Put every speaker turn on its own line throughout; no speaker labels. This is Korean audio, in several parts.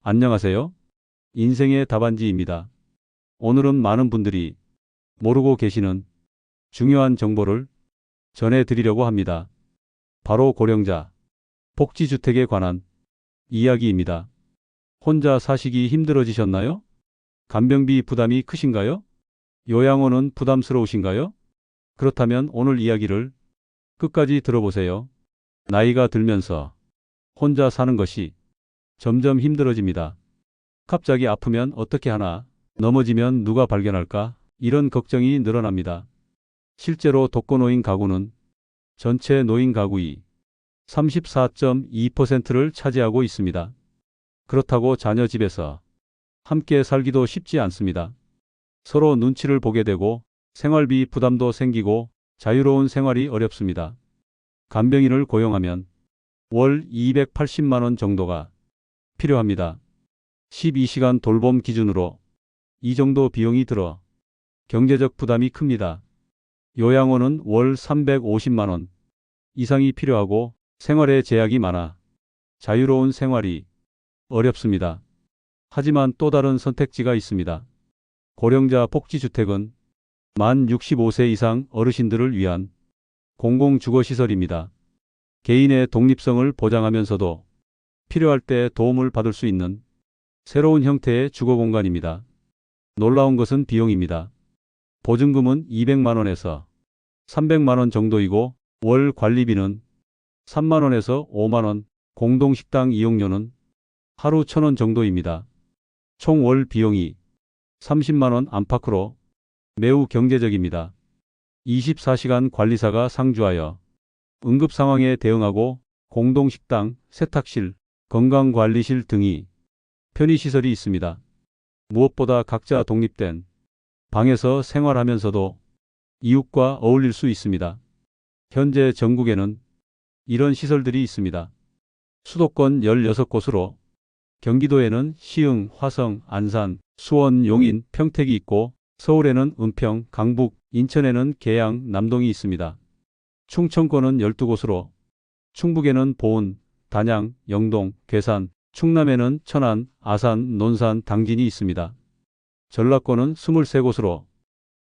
안녕하세요. 인생의 답안지입니다. 오늘은 많은 분들이 모르고 계시는 중요한 정보를 전해드리려고 합니다. 바로 고령자 복지주택에 관한 이야기입니다. 혼자 사시기 힘들어지셨나요? 간병비 부담이 크신가요? 요양원은 부담스러우신가요? 그렇다면 오늘 이야기를 끝까지 들어보세요. 나이가 들면서 혼자 사는 것이 점점 힘들어집니다. 갑자기 아프면 어떻게 하나? 넘어지면 누가 발견할까? 이런 걱정이 늘어납니다. 실제로 독거노인 가구는 전체 노인 가구의 34.2%를 차지하고 있습니다. 그렇다고 자녀 집에서 함께 살기도 쉽지 않습니다. 서로 눈치를 보게 되고 생활비 부담도 생기고 자유로운 생활이 어렵습니다. 간병인을 고용하면 월 280만 원 정도가 필요합니다. 12시간 돌봄 기준으로 이 정도 비용이 들어 경제적 부담이 큽니다. 요양원은 월 350만 원 이상이 필요하고 생활에 제약이 많아 자유로운 생활이 어렵습니다. 하지만 또 다른 선택지가 있습니다. 고령자 복지주택은 만 65세 이상 어르신들을 위한 공공주거시설입니다. 개인의 독립성을 보장하면서도 필요할 때 도움을 받을 수 있는 새로운 형태의 주거공간입니다. 놀라운 것은 비용입니다. 보증금은 200만 원에서 300만 원 정도이고 월 관리비는 3만 원에서 5만 원, 공동식당 이용료는 하루 1,000원 정도입니다. 총 월 비용이 30만 원 안팎으로 매우 경제적입니다. 24시간 관리사가 상주하여 응급 상황에 대응하고 공동식당, 세탁실, 건강관리실 등이 편의시설이 있습니다. 무엇보다 각자 독립된 방에서 생활하면서도 이웃과 어울릴 수 있습니다. 현재 전국에는 이런 시설들이 있습니다. 수도권 16곳으로 경기도에는 시흥, 화성, 안산, 수원, 용인, 평택이 있고 서울에는 은평, 강북, 인천에는 계양, 남동이 있습니다. 충청권은 12곳으로 충북에는 보은, 단양, 영동, 괴산, 충남에는 천안, 아산, 논산, 당진이 있습니다. 전라권은 23곳으로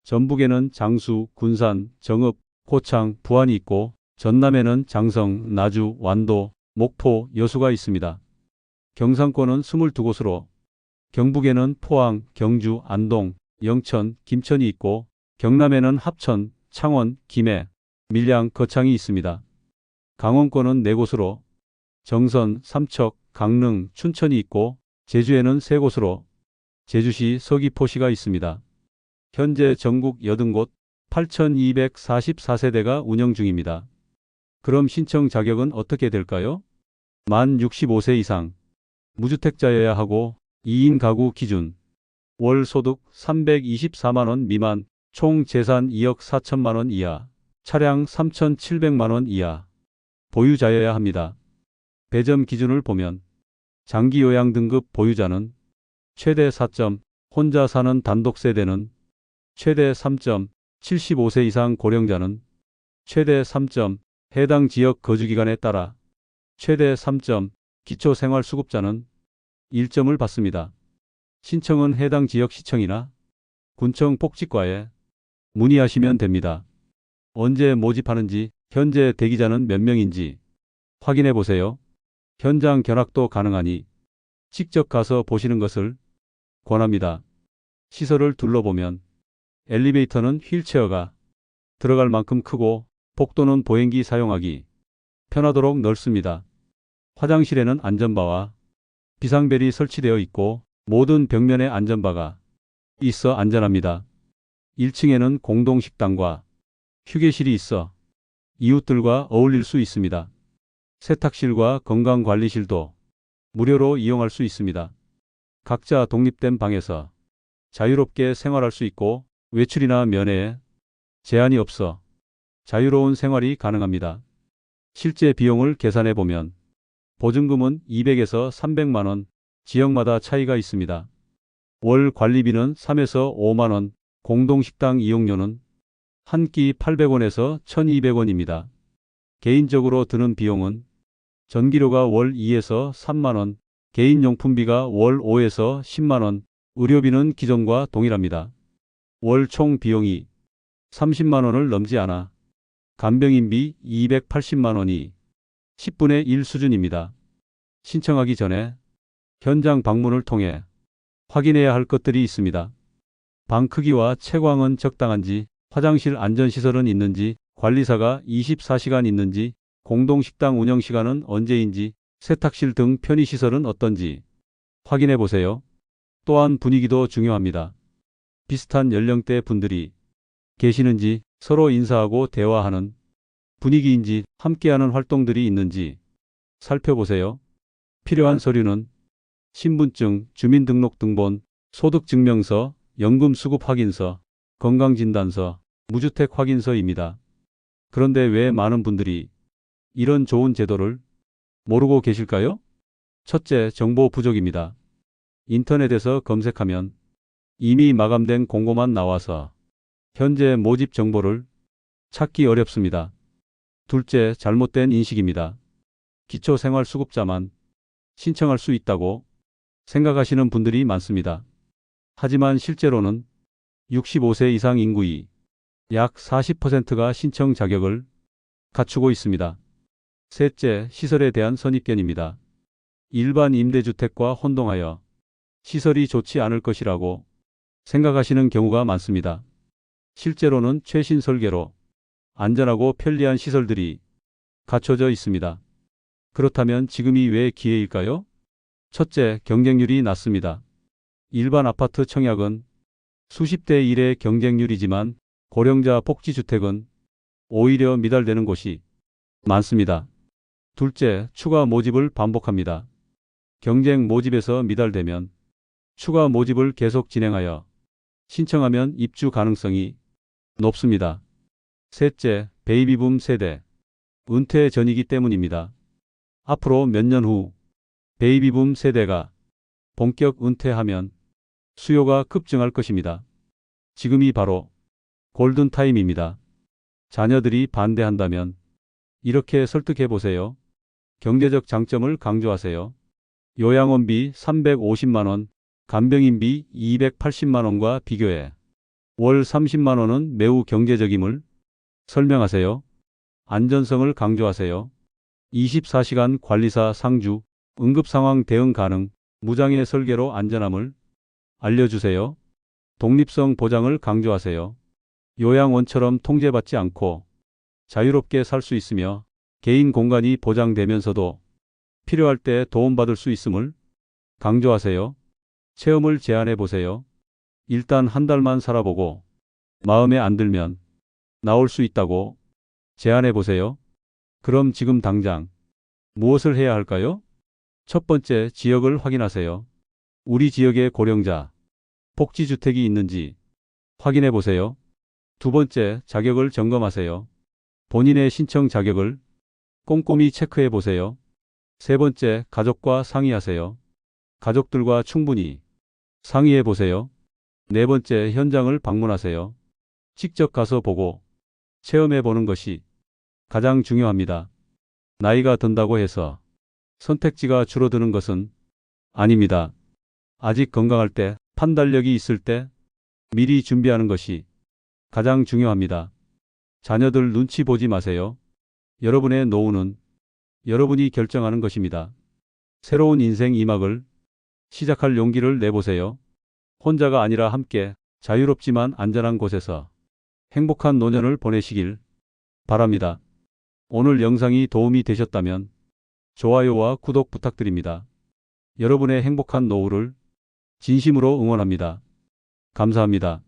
전북에는 장수, 군산, 정읍, 고창, 부안이 있고 전남에는 장성, 나주, 완도, 목포, 여수가 있습니다. 경상권은 22곳으로 경북에는 포항, 경주, 안동, 영천, 김천이 있고 경남에는 합천, 창원, 김해, 밀양, 거창이 있습니다. 강원권은 4곳으로 정선, 삼척, 강릉, 춘천이 있고 제주에는 3곳으로 제주시, 서귀포시가 있습니다. 현재 전국 80곳 8,244세대가 운영 중입니다. 그럼 신청 자격은 어떻게 될까요? 만 65세 이상 무주택자여야 하고 2인 가구 기준 월 소득 324만 원 미만 총 재산 2억 4천만 원 이하 차량 3,700만 원 이하 보유자여야 합니다. 배점 기준을 보면 장기 요양 등급 보유자는 최대 4점, 혼자 사는 단독 세대는 최대 3점, 75세 이상 고령자는 최대 3점, 해당 지역 거주기간에 따라 최대 3점, 기초생활수급자는 1점을 받습니다. 신청은 해당 지역 시청이나 군청 복지과에 문의하시면 됩니다. 언제 모집하는지, 현재 대기자는 몇 명인지 확인해 보세요. 현장 견학도 가능하니 직접 가서 보시는 것을 권합니다. 시설을 둘러보면 엘리베이터는 휠체어가 들어갈 만큼 크고 복도는 보행기 사용하기 편하도록 넓습니다. 화장실에는 안전바와 비상벨이 설치되어 있고 모든 벽면에 안전바가 있어 안전합니다. 1층에는 공동식당과 휴게실이 있어 이웃들과 어울릴 수 있습니다. 세탁실과 건강관리실도 무료로 이용할 수 있습니다. 각자 독립된 방에서 자유롭게 생활할 수 있고 외출이나 면회에 제한이 없어 자유로운 생활이 가능합니다. 실제 비용을 계산해 보면 보증금은 200에서 300만 원, 지역마다 차이가 있습니다. 월 관리비는 3에서 5만 원, 공동식당 이용료는 한 끼 800원에서 1,200원입니다. 개인적으로 드는 비용은 전기료가 월 2에서 3만 원, 개인용품비가 월 5에서 10만 원, 의료비는 기존과 동일합니다. 월 총 비용이 30만 원을 넘지 않아 간병인비 280만 원이 10분의 1 수준입니다. 신청하기 전에 현장 방문을 통해 확인해야 할 것들이 있습니다. 방 크기와 채광은 적당한지, 화장실 안전시설은 있는지, 관리사가 24시간 있는지, 공동식당 운영시간은 언제인지, 세탁실 등 편의시설은 어떤지 확인해 보세요. 또한 분위기도 중요합니다. 비슷한 연령대 분들이 계시는지, 서로 인사하고 대화하는 분위기인지, 함께하는 활동들이 있는지 살펴보세요. 필요한 서류는 신분증, 주민등록등본, 소득증명서, 연금수급 확인서, 건강진단서, 무주택 확인서입니다. 그런데 왜 많은 분들이 이런 좋은 제도를 모르고 계실까요? 첫째, 정보 부족입니다. 인터넷에서 검색하면 이미 마감된 공고만 나와서 현재 모집 정보를 찾기 어렵습니다. 둘째, 잘못된 인식입니다. 기초생활수급자만 신청할 수 있다고 생각하시는 분들이 많습니다. 하지만 실제로는 65세 이상 인구의 약 40%가 신청 자격을 갖추고 있습니다. 셋째, 시설에 대한 선입견입니다. 일반 임대주택과 혼동하여 시설이 좋지 않을 것이라고 생각하시는 경우가 많습니다. 실제로는 최신 설계로 안전하고 편리한 시설들이 갖춰져 있습니다. 그렇다면 지금이 왜 기회일까요? 첫째, 경쟁률이 낮습니다. 일반 아파트 청약은 수십 대 1의 경쟁률이지만 고령자 복지주택은 오히려 미달되는 곳이 많습니다. 둘째, 추가 모집을 반복합니다. 경쟁 모집에서 미달되면 추가 모집을 계속 진행하여 신청하면 입주 가능성이 높습니다. 셋째, 베이비붐 세대 은퇴 전이기 때문입니다. 앞으로 몇 년 후 베이비붐 세대가 본격 은퇴하면 수요가 급증할 것입니다. 지금이 바로 골든타임입니다. 자녀들이 반대한다면 이렇게 설득해 보세요. 경제적 장점을 강조하세요. 요양원비 350만 원, 간병인비 280만 원과 비교해 월 30만 원은 매우 경제적임을 설명하세요. 안전성을 강조하세요. 24시간 관리사 상주, 응급상황 대응 가능, 무장애 설계로 안전함을 알려주세요. 독립성 보장을 강조하세요. 요양원처럼 통제받지 않고 자유롭게 살 수 있으며 개인 공간이 보장되면서도 필요할 때 도움받을 수 있음을 강조하세요. 체험을 제안해 보세요. 일단 한 달만 살아보고 마음에 안 들면 나올 수 있다고 제안해 보세요. 그럼 지금 당장 무엇을 해야 할까요? 첫 번째, 지역을 확인하세요. 우리 지역에 고령자 복지주택이 있는지 확인해 보세요. 두 번째, 자격을 점검하세요. 본인의 신청 자격을 꼼꼼히 체크해 보세요. 세 번째, 가족과 상의하세요. 가족들과 충분히 상의해 보세요. 네 번째, 현장을 방문하세요. 직접 가서 보고 체험해 보는 것이 가장 중요합니다. 나이가 든다고 해서 선택지가 줄어드는 것은 아닙니다. 아직 건강할 때, 판단력이 있을 때 미리 준비하는 것이 가장 중요합니다. 자녀들 눈치 보지 마세요. 여러분의 노후는 여러분이 결정하는 것입니다. 새로운 인생 2막을 시작할 용기를 내보세요. 혼자가 아니라 함께 자유롭지만 안전한 곳에서 행복한 노년을 보내시길 바랍니다. 오늘 영상이 도움이 되셨다면 좋아요와 구독 부탁드립니다. 여러분의 행복한 노후를 진심으로 응원합니다. 감사합니다.